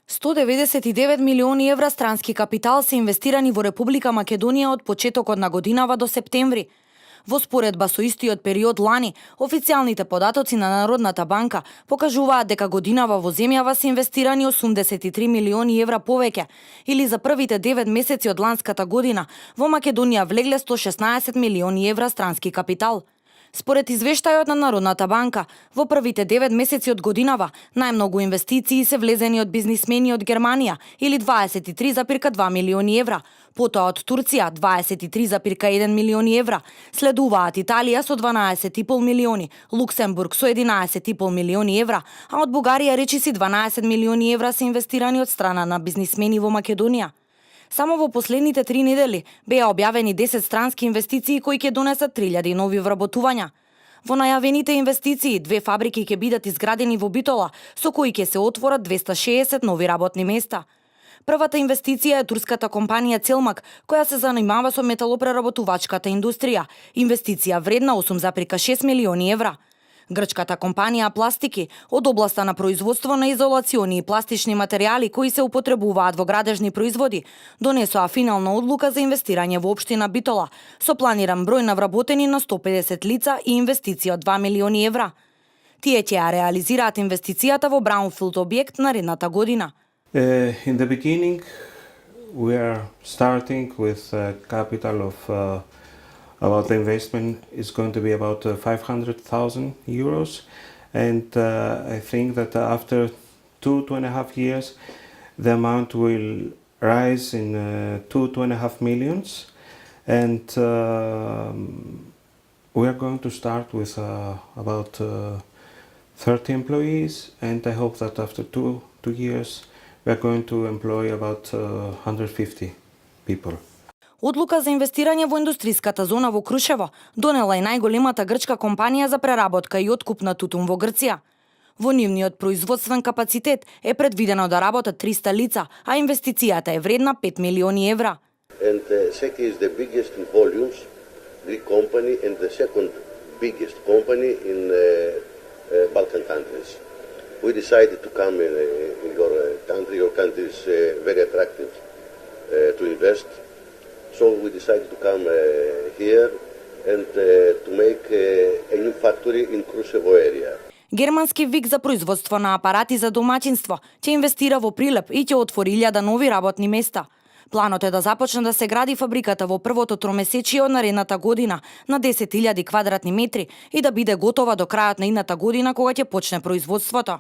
199 милиони евра странски капитал се инвестирани во Република Македонија од почетокот на годинава до септември. Во споредба со истиот период лани, официјалните податоци на Народната банка покажуваат дека годинава во земјава се инвестирани 83 милиони евра повеќе, или за првите 9 месеци од ланската година во Македонија влегле 116 милиони евра странски капитал. Според извештајот на Народната банка, во првите 9 месеци од годинава најмногу инвестиции се влезени од бизнисмени од Германија, или 23,2 милиони евра, потоа од Турција 23,1 милиони евра, следуваат Италија со 12,5 милиони, Луксембург со 11,5 милиони евра, а од Бугарија речиси 12 милиони евра се инвестирани од страна на бизнисмени во Македонија. Само во последните 3 недели беа објавени 10 странски инвестиции кои ќе донесат 3000 нови вработувања. Во најавените инвестиции 2 фабрики ќе бидат изградени во Битола, со кои ќе се отворат 260 нови работни места. Првата инвестиција е турската компанија Целмак, која се занимава со металопреработувачката индустрија, инвестиција вредна 8,6 милиони евра. Грчката компанија Пластики, од областа на производство на изолациони и пластични материјали кои се употребуваат во градежни производи, донесоа финална одлука за инвестирање во општина Битола, со планиран број на вработени на 150 лица и инвестиција од 2 милиони евра. Тие ќе ја реализираат инвестицијата во браунфилд објект наредната година. In the beginning, we are starting with a capital of about the investment is going to be about 500,000 euros, and I think that after 2.5 years, the amount will rise in 2.5 millions, and we are going to start with about 30 employees, and I hope that after two years we are going to employ about 150 people. Одлука за инвестирање во индустриската зона во Крушево донела и најголемата грчка компанија за преработка и откуп на тутун во Грција. Во нивниот производствен капацитет е предвидено да работат 300 лица, а инвестицијата е вредна 5 милиони евра. And SEK is the biggest in volumes Greek company and the second biggest company in Balkan countries. We decided to come in your country. Your country is very attractive to invest. So we decided to come here and to make a new factory in Kruševo area. Германски ВИК за производство на апарати за домаќинство ќе инвестира во Прилеп и ќе отвори 1000 нови работни места. Планот е да започне да се гради фабриката во првото тромесечие од наредната година на 10.000 квадратни метри и да биде готова до крајот на идната година кога ќе почне производството.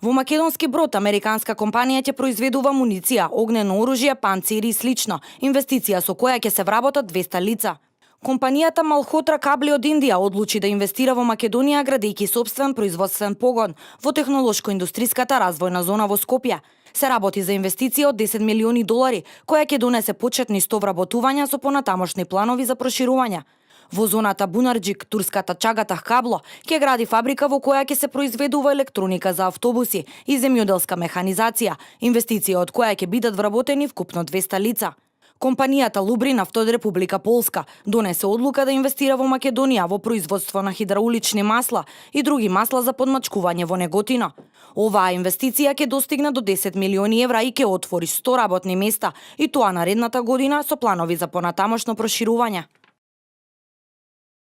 Во Македонски Брод, американска компанија ќе произведува муниција, огнено оружје, панцири и слично, инвестиција со која ќе се вработат 200 лица. Компанијата Малхотра Кабли од Индија одлучи да инвестира во Македонија градејќи собствен производствен погон во технолошко-индустриската развојна зона во Скопје. Се работи за инвестиција од 10 милиони долари, која ќе донесе почетни 100 вработувања со понатамошни планови за проширување. Во зоната Бунарџик, турската Чагатах Кабло ќе гради фабрика во која ќе се произведува електроника за автобуси и земјоделска механизација, инвестиција од која ќе бидат вработени вкупно 200 лица. Компанијата Лубринавт од Република Полска донесе одлука да инвестира во Македонија во производство на хидраулични масла и други масла за подмачкување во Неготино. Оваа инвестиција ќе достигне до 10 милиони евра и ќе отвори 100 работни места, и тоа наредната година со планови за понатамошно проширување.